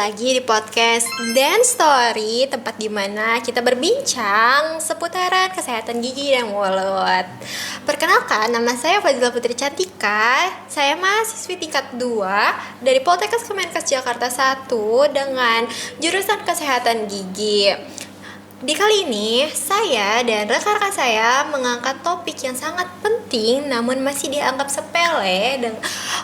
lagi di podcast Dan Story, tempat dimana kita berbincang seputaran kesehatan gigi dan mulut. Perkenalkan, nama saya Fadila Putri Cantika. Saya mahasiswi tingkat 2 dari Poltekkes Kemenkes Jakarta 1 dengan jurusan kesehatan gigi. Di kali ini, saya dan rekan-rekan saya mengangkat topik yang sangat penting namun masih dianggap sepele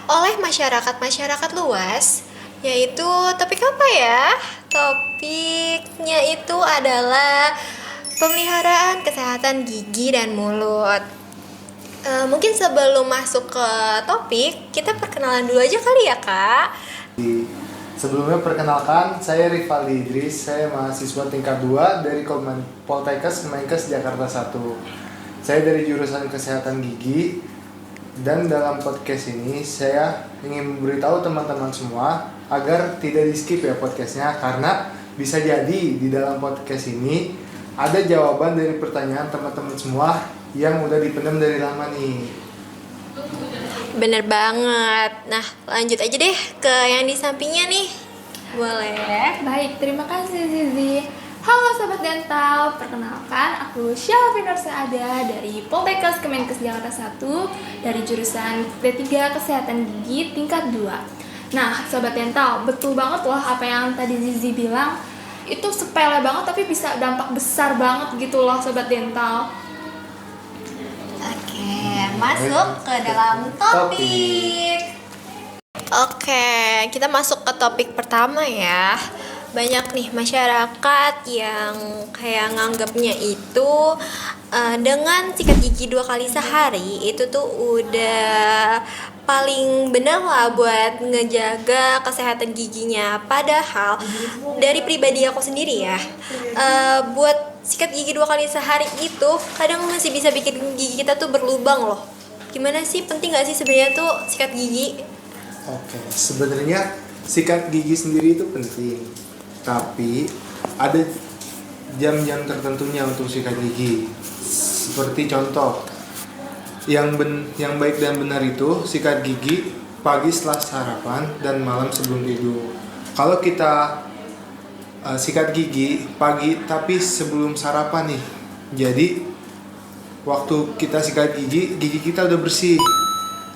oleh masyarakat luas, yaitu topik apa ya? Topiknya itu adalah pemeliharaan kesehatan gigi dan mulut. Mungkin sebelum masuk ke topik, kita perkenalan dulu aja kali ya, Kak. Sebelumnya perkenalkan, saya Rivaldi Idris, saya mahasiswa tingkat 2 dari Poltekkes Kemenkes Jakarta 1. Saya dari jurusan kesehatan gigi, dan dalam podcast ini saya ingin memberitahu teman-teman semua agar tidak di-skip ya podcastnya, karena bisa jadi di dalam podcast ini ada jawaban dari pertanyaan teman-teman semua yang udah dipendam dari lama nih. Bener banget. Nah, lanjut aja deh ke yang di sampingnya nih. Boleh? Baik, terima kasih Zizi. Halo Sobat Dental, perkenalkan aku Syafin Nursaada dari Poltekkes Kemenkes Jakarta 1 dari jurusan D3 Kesehatan Gigi tingkat 2. Nah, Sobat Dental, betul banget loh apa yang tadi Zizi bilang. Itu sepele banget tapi bisa dampak besar banget gitu loh Sobat Dental. Oke, masuk ke dalam topik. Oke, kita masuk ke topik pertama ya. Banyak nih masyarakat yang kayak nganggapnya itu dengan sikat gigi 2 kali sehari itu tuh udah paling benar lah buat ngejaga kesehatan giginya. Padahal dari pribadi aku sendiri ya, buat sikat gigi 2 kali sehari itu kadang masih bisa bikin gigi kita tuh berlubang loh. Gimana sih, penting gak sih sebenarnya tuh sikat gigi? Oke, sebenarnya sikat gigi sendiri itu penting, tapi ada jam-jam tertentunya untuk sikat gigi. Seperti contoh, yang baik dan benar itu sikat gigi pagi setelah sarapan dan malam sebelum tidur. Kalau kita sikat gigi pagi tapi sebelum sarapan nih, jadi waktu kita sikat gigi kita udah bersih,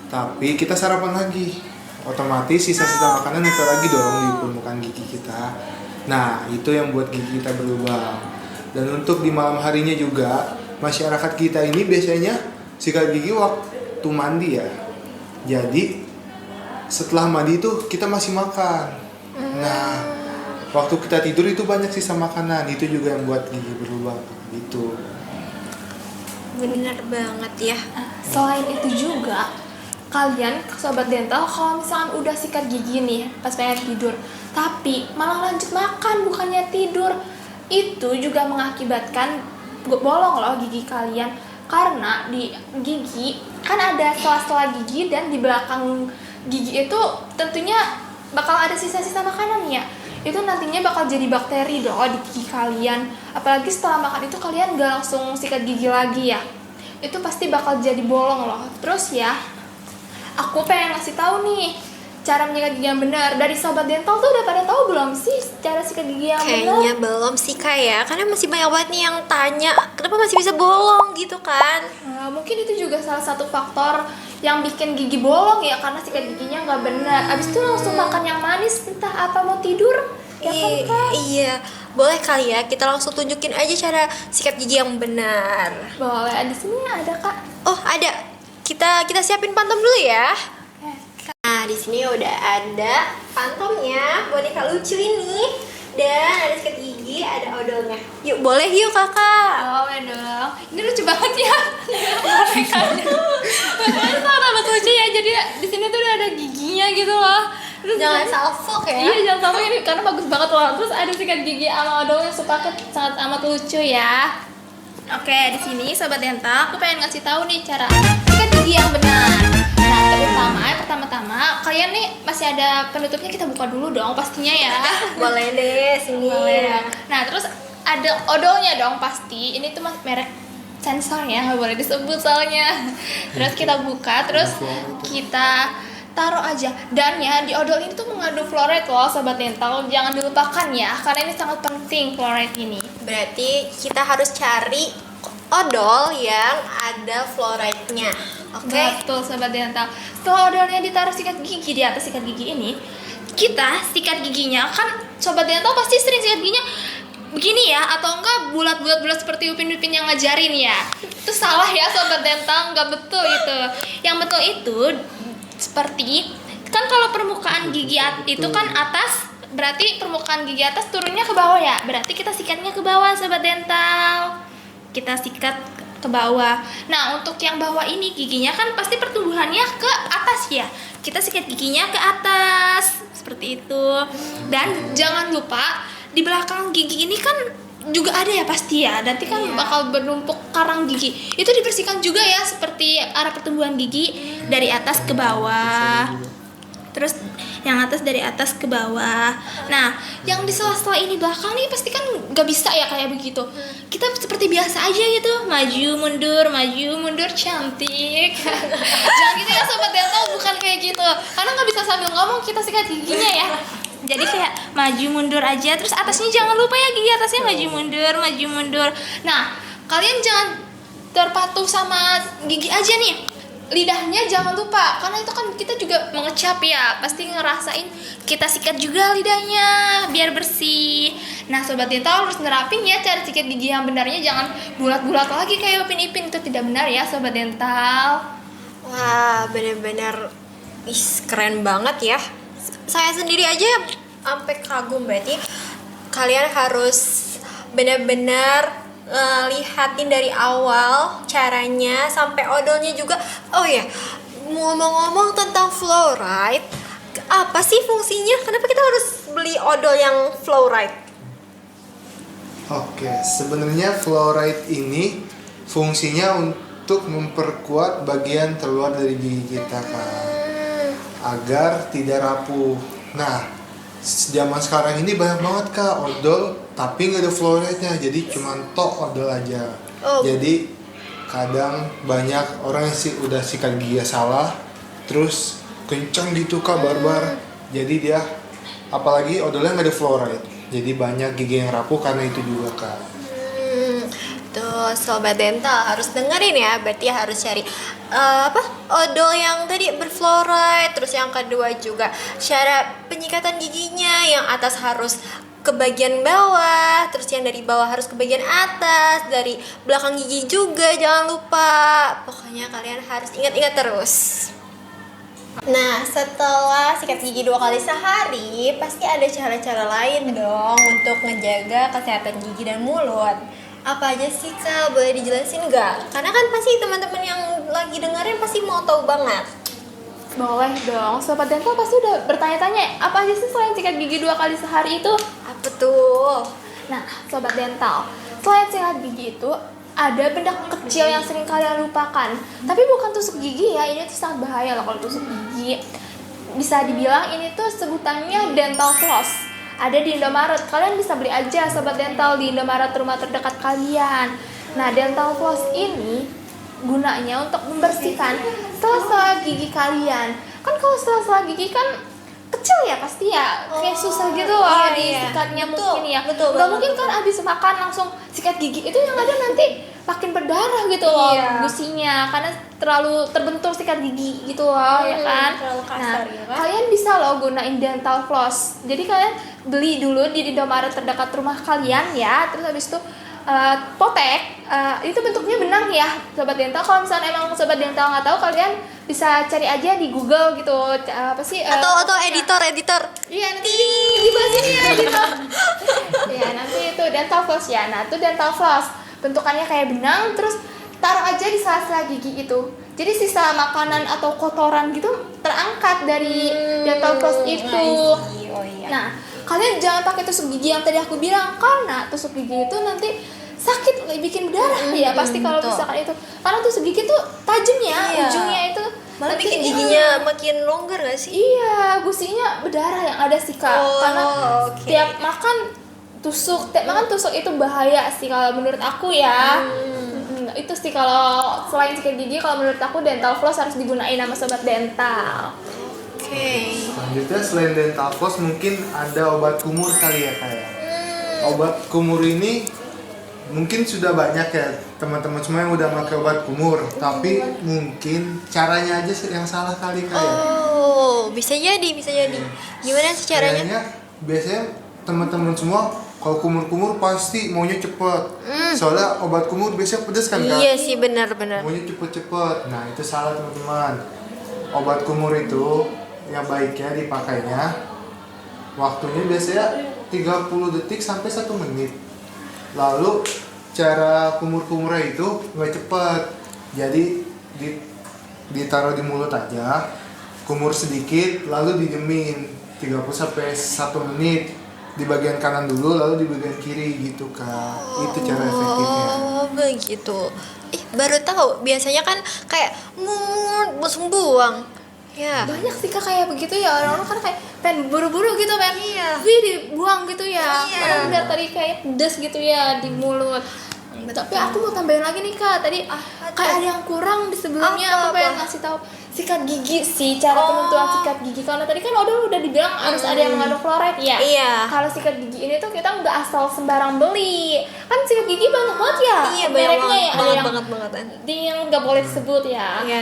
tapi kita sarapan lagi, otomatis sisa-sisa makanan nempel lagi dong di permukaan gigi kita. Nah, itu yang buat gigi kita berlubang. Dan untuk di malam harinya juga, masyarakat kita ini biasanya sikat gigi waktu mandi ya. Jadi setelah mandi itu kita masih makan. Nah, waktu kita tidur itu banyak sisa makanan, itu juga yang buat gigi berlubang gitu. Bener banget ya. Selain itu juga, kalian Sobat Dental kalau misalkan udah sikat gigi nih pas pengen tidur, tapi malah lanjut makan bukannya tidur, itu juga mengakibatkan bolong loh gigi kalian. Karena di gigi kan ada sela-sela gigi, dan di belakang gigi itu tentunya bakal ada sisa-sisa makanan ya. Itu nantinya bakal jadi bakteri loh di gigi kalian. Apalagi setelah makan itu kalian gak langsung sikat gigi lagi ya, itu pasti bakal jadi bolong loh. Terus ya, aku pengen ngasih tahu nih cara menyikat gigi yang benar. Dari Sobat Dental tuh udah pada tahu belum sih cara sikat gigi yang benar? Kayaknya belum sih Kak ya, karena masih banyak banget nih yang tanya kenapa masih bisa bolong gitu kan. Mungkin itu juga salah satu faktor yang bikin gigi bolong ya, karena sikat giginya nggak benar. Abis itu langsung makan yang manis, entah apa mau tidur ya kan Kak? Iya, boleh kali ya kita langsung tunjukin aja cara sikat gigi yang benar. Boleh, di sini ada Kak. Oh ada, kita siapin pantom dulu ya. Nah, di sini udah ada pantomnya, boneka lucu ini, dan ada sikat gigi, ada odolnya. Yuk, boleh yuk Kakak. Oh, dong. Ini lucu banget ya. Bonekanya. Bonekanya sangat lucu ya. Jadi di sini tuh udah ada giginya gitu loh. Terus Jangan salfok ya. Iya, jangan salfok ini karena bagus banget loh. Terus ada sikat gigi sama odolnya, sepaket sangat amat lucu ya. Oke, di sini Sobat Dental, aku pengen ngasih tahu nih cara sikat gigi yang benar. Nah, pertama-tama kalian nih masih ada penutupnya, kita buka dulu dong pastinya ya. Boleh deh, sini. Boleh. Nah, terus ada odolnya dong pasti. Ini tuh merek sensor ya, nggak boleh disebut soalnya. Terus kita buka, terus kita taruh aja. Dan ya di odol ini tuh mengandung fluoride loh sobat dental, jangan dilupakan ya karena ini sangat penting fluoride ini. Berarti kita harus cari odol yang ada fluoride-nya. Oke. Betul sobat dental. Setelah odolnya ditaruh sikat gigi di atas sikat gigi ini, kita sikat giginya kan sobat dental pasti sering sikat giginya begini ya, atau enggak bulat seperti Upin yang ngajarin ya. Itu salah ya sobat dental, enggak betul itu. Yang betul itu seperti kan kalau permukaan gigi itu kan atas, berarti permukaan gigi atas turunnya ke bawah ya. Berarti kita sikatnya ke bawah sobat dental. Kita sikat ke bawah. Nah, untuk yang bawah ini giginya kan pasti pertumbuhannya ke atas ya. Kita sikat giginya ke atas seperti itu. Dan jangan lupa di belakang gigi ini kan juga ada ya pasti ya. Nanti kan bakal bernumpuk karang gigi. Itu dibersihkan juga ya seperti arah pertumbuhan gigi dari atas ke bawah. Terus yang atas dari atas ke bawah. Nah, yang di sela-sela ini belakang nih pasti kan gak bisa ya kayak begitu. Kita seperti biasa aja gitu, maju mundur cantik. Jangan gitu ya sobat dental, bukan kayak gitu. Karena gak bisa sambil ngomong kita sikat giginya ya. Jadi kayak maju mundur aja, terus atasnya jangan lupa ya gigi atasnya maju mundur. Nah, kalian jangan terpaku sama gigi aja nih. Lidahnya jangan lupa, karena itu kan kita juga mengecap ya, pasti ngerasain kita sikat juga lidahnya biar bersih. Nah sobat dental harus nerapin ya cara sikat gigi yang benarnya, jangan bulat-bulat lagi kayak Upin Ipin, itu tidak benar ya sobat dental. Wah, benar-benar keren banget ya. Saya sendiri aja sampai kagum. Berarti kalian harus benar-benar lihatin dari awal caranya sampai odolnya juga. Oh ya, ngomong-ngomong tentang fluoride, apa sih fungsinya? Kenapa kita harus beli odol yang fluoride? Oke, sebenarnya fluoride ini fungsinya untuk memperkuat bagian terluar dari gigi kita kan, agar tidak rapuh. Nah, zaman sekarang ini banyak banget kak odol tapi nggak ada fluoride-nya, jadi cuma odol aja. Jadi kadang banyak orang yang udah sikat gigi salah, terus kencang gitu kak barbar. Jadi dia apalagi odolnya nggak ada fluoride, jadi banyak gigi yang rapuh karena itu juga kak. Tuh sobat dental harus dengerin ya, berarti harus cari odol yang tadi berfluoride. Terus yang kedua juga cara penyikatan giginya, yang atas harus ke bagian bawah, terus yang dari bawah harus ke bagian atas, dari belakang gigi juga jangan lupa. Pokoknya kalian harus ingat-ingat terus. Nah, setelah sikat gigi 2 kali sehari, pasti ada cara-cara lain dong untuk menjaga kesehatan gigi dan mulut. Apa aja sih kak, boleh dijelasin nggak? Karena kan pasti teman-teman yang lagi dengerin pasti mau tahu banget. Boleh dong, sobat dental pasti udah bertanya-tanya apa aja sih selain sikat gigi 2 kali sehari itu? Apa tuh? Nah sobat dental, selain sikat gigi itu ada benda kecil yang sering kalian lupakan. Tapi bukan tusuk gigi ya, ini tuh sangat bahaya loh kalau tusuk gigi. Bisa dibilang ini tuh sebutannya dental floss. Ada di Indomaret, kalian bisa beli aja sobat dental di Indomaret rumah terdekat kalian. Nah dental floss ini gunanya untuk membersihkan sela-sela gigi kalian. Kan kalau sela-sela gigi kan kecil ya pasti ya, kayak susah gitu loh disikatnya mungkin ya. Gak mungkin kan abis makan langsung sikat gigi, itu yang ada nanti makin berdarah gitu loh gusinya, karena terlalu terbentur sikat gigi gitu loh ya kan. Nah kalian bisa loh gunain dental floss. Jadi kalian beli dulu di Indomaret terdekat rumah kalian ya, terus habis itu potek, itu bentuknya benang ya sobat dental. Kalau misalnya emang sobat dental nggak tahu, kalian bisa cari aja di Google gitu, apa sih atau editor iya nanti di bawah sini ya editor. Ya nanti itu dental floss ya. Nah itu dental floss bentukannya kayak benang, terus taruh aja di sela-sela gigi itu. Jadi sisa makanan atau kotoran gitu terangkat dari dental floss itu. Nah kalian jangan pakai tusuk gigi yang tadi aku bilang, karena tusuk gigi itu nanti sakit, bikin berdarah ya pasti kalau misalkan itu. Karena tusuk gigi tuh tajam ya, ujungnya itu malah bikin giginya makin longgar gak sih? Iya, gusinya berdarah yang ada sih kak. Karena tiap makan tusuk itu bahaya sih kalau menurut aku ya. Itu sih kalau selain sikat gigi, kalau menurut aku dental floss harus digunain sama sobat dental. Selanjutnya selain dental floss mungkin ada obat kumur kali ya kayak. Obat kumur ini mungkin sudah banyak ya teman-teman semua yang udah pakai obat kumur, tapi mungkin caranya aja sih yang salah kali kayak. Oh, bisa jadi. Gimana sih caranya? Kayaknya biasanya teman-teman semua kalau kumur-kumur pasti maunya cepet. Soalnya obat kumur biasanya pedes kan Kak? Iya sih, benar. Maunya cepet-cepet. Nah itu salah teman-teman. Obat kumur itu yang baiknya dipakainya waktunya biasanya 30 detik sampai 1 menit. Lalu cara kumur-kumurnya itu nggak cepet. Jadi ditaruh di mulut aja, kumur sedikit lalu didiemin 30 sampai 1 menit. Di bagian kanan dulu lalu di bagian kiri gitu Kak. Itu cara efektifnya. Oh, begitu. Baru tahu. Biasanya kan kayak langsung buang. Ya. Banyak sih Kak kayak begitu ya, orang-orang kan kayak pengen buru-buru gitu kan. Iya. Wih, dibuang gitu ya. Iya. Padahal udah tadi kayak pedes gitu ya di mulut. Tapi aku mau tambahin lagi nih Kak, tadi kayak ada yang kurang di sebelumnya. Aku pengen ngasih tahu sikat gigi sih, cara penentuan sikat gigi. Karena tadi kan udah dibilang harus ada yang mengandung fluoride ya. Iya. Kalau sikat gigi ini tuh kita nggak asal sembarang beli. Kan sikat gigi banyak banget ya. Iya, mereknya ya. Ada yang banget. yang nggak boleh disebut ya. Iya.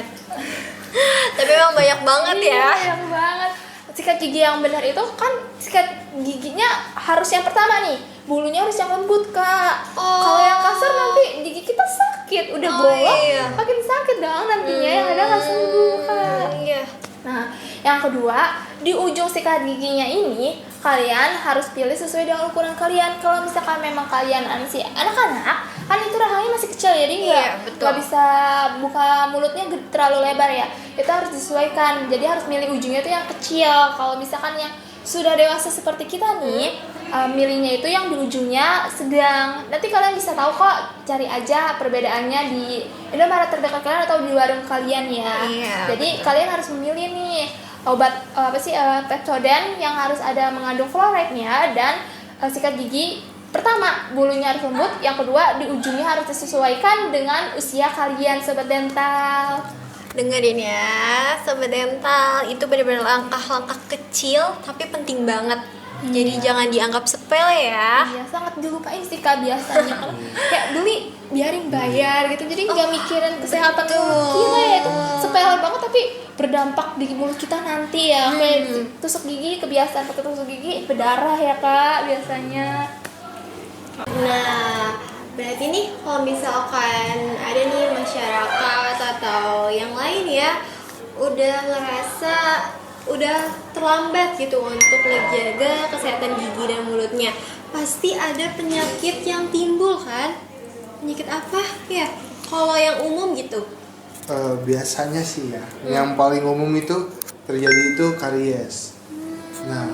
Tapi emang banyak banget ya. Iya, banyak banget. Sikat gigi yang benar itu kan sikat giginya harus yang pertama nih, bulunya harus yang lembut Kak. Kalau yang kasar nanti gigi kita sakit, udah bolong, iya. makin sakit dong nantinya yang ada nggak sembuh Kak. Iya. Nah, yang kedua, di ujung sikat giginya ini kalian harus pilih sesuai dengan ukuran kalian. Kalau misalkan memang kalian masih anak-anak, kan itu rahangnya masih kecil jadi nggak bisa buka mulutnya terlalu lebar ya. Itu harus disesuaikan. Jadi harus milih ujungnya itu yang kecil. Kalau misalkan yang sudah dewasa seperti kita nih, milihnya itu yang di ujungnya sedang. Nanti kalian bisa tahu kok, cari aja perbedaannya di Indomaret terdekat kalian atau di warung kalian ya. Iya, Jadi kalian harus memilih nih obat Pepsodent yang harus ada mengandung fluoride-nya dan sikat gigi. Pertama, bulunya harus lembut. Yang kedua, di ujungnya harus disesuaikan dengan usia kalian, sobat dental. Dengerin ya, sobat dental, itu benar-benar langkah-langkah kecil tapi penting banget. Jadi jangan dianggap sepele ya. Iya, sangat dilupain sih Kak biasanya. Kayak beli biarin bayar gitu. Jadi nggak mikirin kesehatan mulut kita ya, itu sepele banget tapi berdampak di mulut kita nanti ya. Kayak tusuk gigi, kebiasaan pakai tusuk gigi berdarah ya Kak biasanya. Nah, berarti nih kalau misalkan ada nih masyarakat atau yang lain ya udah ngerasa udah terlambat gitu untuk menjaga kesehatan gigi dan mulutnya, pasti ada penyakit yang timbul kan? Penyakit apa ya? Kalau yang umum gitu? Biasanya sih ya, yang paling umum itu terjadi itu karies. Nah,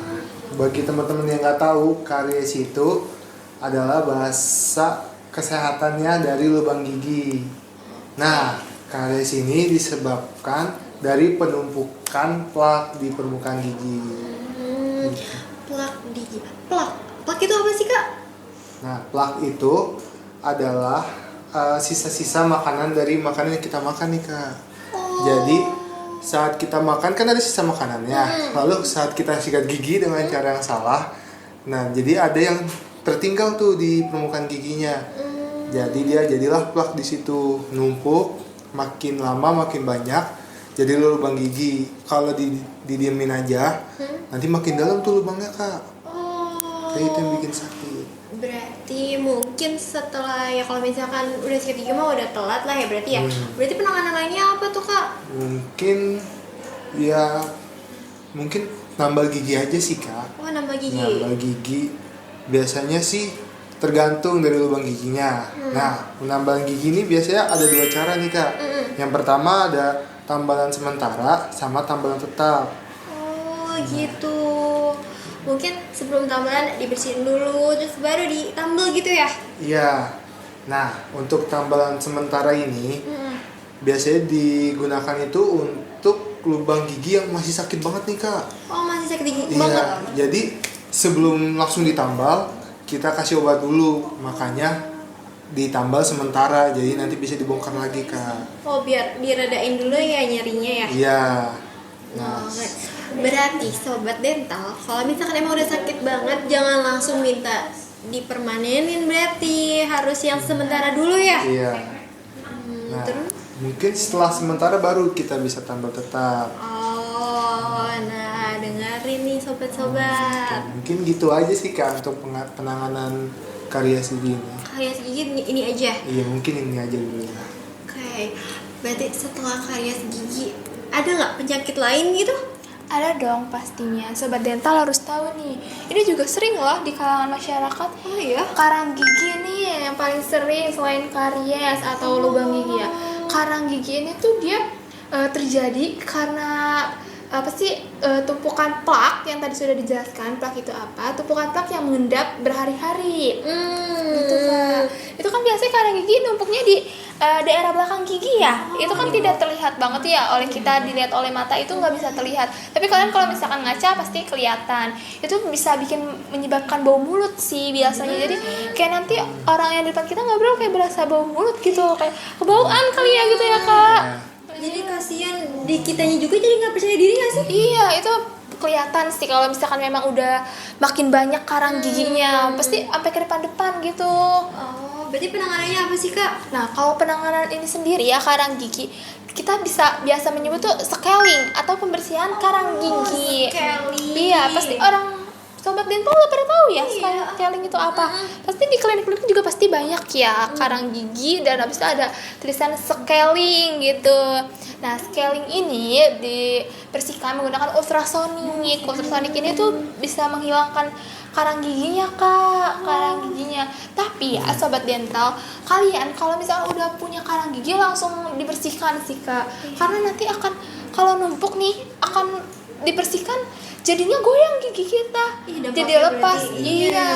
bagi teman-teman yang nggak tahu, karies itu adalah bahasa kesehatannya dari lubang gigi. Nah, karies ini disebabkan dari penumpukan plak di permukaan gigi. Plak di gigi. Plak itu apa sih Kak? Nah, plak itu adalah sisa-sisa makanan dari makanan yang kita makan nih Kak. Jadi saat kita makan kan ada sisa makanannya. Lalu saat kita sikat gigi dengan cara yang salah, nah jadi ada yang tertinggal tuh di permukaan giginya. Jadi jadilah plak di situ, numpuk, makin lama makin banyak. Jadi lubang gigi. Kalau didiemin aja, nanti makin dalam tuh lubangnya Kak. Kayak itu yang bikin sakit. Berarti mungkin setelah ya kalau misalkan udah sikat gigi mah udah telat lah ya berarti ya. Berarti penanganan lainnya apa tuh Kak? Mungkin nambal gigi aja sih Kak. Oh, nambal gigi. Nambal gigi biasanya sih tergantung dari lubang giginya. Nah, penambalan gigi ini biasanya ada 2 cara nih Kak. Yang pertama ada tambalan sementara sama tambalan tetap. Oh gitu. Mungkin sebelum tambalan dibersihin dulu terus baru ditambal gitu ya? Iya. Nah, untuk tambalan sementara ini biasanya digunakan itu untuk lubang gigi yang masih sakit banget nih Kak. Oh, masih sakit gigi Iya. banget. Jadi sebelum langsung ditambal, kita kasih obat dulu. Makanya ditambal sementara, jadi nanti bisa dibongkar lagi Kak. Oh, biar diredain dulu ya nyerinya ya? Iya. Nah, Berarti sobat dental, kalau misalkan emang udah sakit banget, jangan langsung minta dipermanenin, berarti harus yang sementara dulu ya. Iya. Nah, terus? mungkin setelah sementara baru kita bisa tambal tetap. Oh, nah dengerin nih sobat-sobat. Mungkin gitu aja sih Kak untuk penanganan karies gigi ini. Karies gigi ini aja. Iya, mungkin ini aja dulu ya. Oke, berarti setelah karies gigi ada nggak penyakit lain gitu? Ada dong pastinya. Sobat dental harus tahu nih. Ini juga sering loh di kalangan masyarakat. Oh iya? Karang gigi nih yang paling sering selain karies atau lubang gigi ya. Karang gigi ini tuh dia terjadi karena apa sih tumpukan plak yang tadi sudah dijelaskan. Plak itu apa? Tumpukan plak yang mengendap berhari-hari. Gitu Kak. Itu kan biasanya karang gigi numpuknya di daerah belakang gigi ya. Itu kan tidak terlihat banget ya oleh kita, dilihat oleh mata itu nggak bisa terlihat. Tapi kalian kalau misalkan ngaca pasti kelihatan. Itu bisa menyebabkan bau mulut sih biasanya. Jadi kayak nanti orang yang di depan kita ngobrol kayak berasa bau mulut gitu, kayak kebauan kali ya gitu ya Kak. Jadi kasihan di kitanya juga jadi nggak percaya diri nggak sih? Iya, itu kelihatan sih kalau misalkan memang udah makin banyak karang giginya, pasti sampai ke depan-depan gitu. Oh, berarti penanganannya apa sih Kak? Nah, kalau penanganan ini sendiri ya karang gigi, kita biasa menyebut tuh scaling atau pembersihan karang gigi. Scaling. Iya, pasti orang sobat dental udah pada tahu ya scaling itu apa. Pasti di klinik-klinik juga pasti banyak ya karang gigi dan habis itu ada tulisan scaling gitu. Nah, scaling ini dibersihkan menggunakan ultrasonik. Ultrasonik ini tuh bisa menghilangkan karang giginya Kak, karang giginya. Tapi ya sobat dental, kalian kalau misalnya udah punya karang gigi langsung dibersihkan sih Kak. Karena nanti akan kalau numpuk nih akan dibersihkan jadinya goyang gigi kita. Jadi lepas. Iya.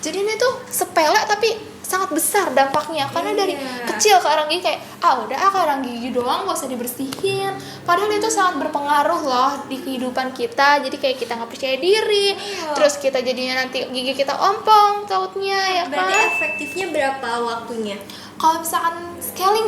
Jadi ini tuh sepele tapi sangat besar dampaknya karena dari kecil karang gigi kayak udah karang gigi doang gak usah dibersihin, padahal itu sangat berpengaruh loh di kehidupan kita. Jadi kayak kita nggak percaya diri, terus kita jadinya nanti gigi kita ompong tautnya ya kan. Berarti efektifnya berapa waktunya? Kalau misalkan scaling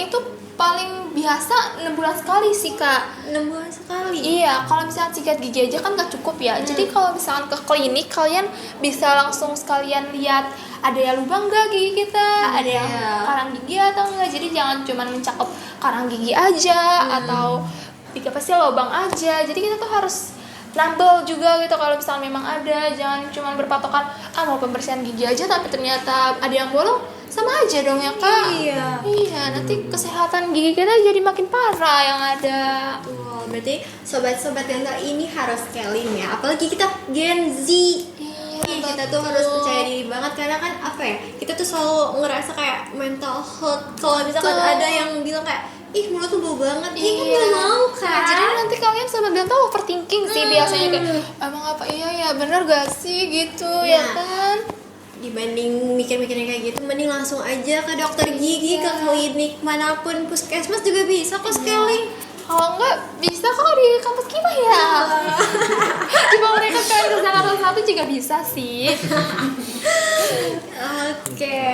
itu paling biasa 6 bulan sekali sih Kak. 6 bulan sekali? Iya, kalau misalkan sikat gigi aja kan gak cukup ya. Jadi kalau misalkan ke klinik, kalian bisa langsung sekalian lihat ada yang lubang gak gigi kita, ada yang karang gigi atau enggak. Jadi jangan cuma mencakup karang gigi aja atau apa sih lubang aja. Jadi kita tuh harus nambel juga gitu kalau misalnya memang ada. Jangan cuma berpatokan mau pembersihan gigi aja tapi ternyata ada yang bolong, sama aja dong ya Kak. Iya, nanti kesehatan gigi kita jadi makin parah yang ada. Wow, berarti sobat-sobat dental ini harus scaling ya. Apalagi kita Gen Z. Kita tuh harus percaya diri banget karena kan apa ya? Kita tuh selalu ngerasa kayak mental health. Kalau misalkan ada yang bilang kayak mulut tuh bau banget, kan gak mau kan. Jadi nanti kalian sobat dental overthinking sih biasanya kayak emang apa ya bener gak sih gitu ya kan. Dibanding mikir-mikirnya kayak gitu, mending langsung aja ke dokter gigi, ke klinik manapun, puskesmas juga bisa kok scaling. Kalau enggak bisa kok di kampus kita ya. Di bawah mereka kalian ke Jakarta Satu juga bisa sih. Oke.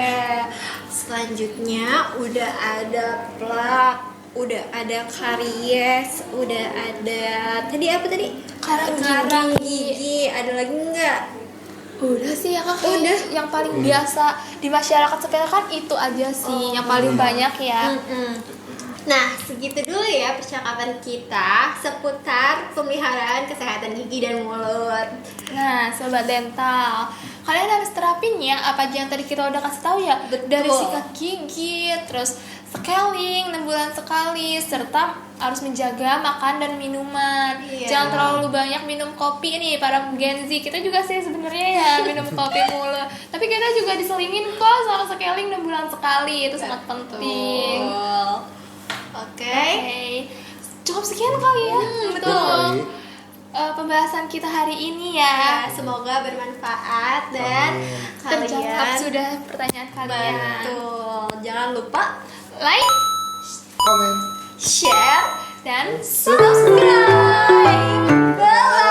Selanjutnya udah ada plak, udah ada karies, udah ada tadi apa tadi? Karang gigi. Ada lagi enggak? Udah sih ya Kak. Udah. Yang paling biasa di masyarakat sepele kan itu aja sih yang paling banyak ya. Nah, segitu dulu ya percakapan kita seputar pemeliharaan kesehatan gigi dan mulut. Nah, sobat dental, kalian harus terapin ya apa aja yang tadi kita udah kasih tahu ya. Dari sikat gigi, terus scaling 6 bulan sekali, serta harus menjaga makan dan minuman. Jangan terlalu banyak minum kopi nih para Gen Z. Kita juga sih sebenarnya ya minum kopi mulu. Tapi kita juga diselingin kok sama scaling 6 bulan sekali. Itu sangat penting. Oke. Cukup sekian kali ya. Betul. Pembahasan kita hari ini ya. Semoga bermanfaat dan terjawab sudah pertanyaan kalian. Betul. Jangan lupa like, Comment, share, dan subscribe. Bye.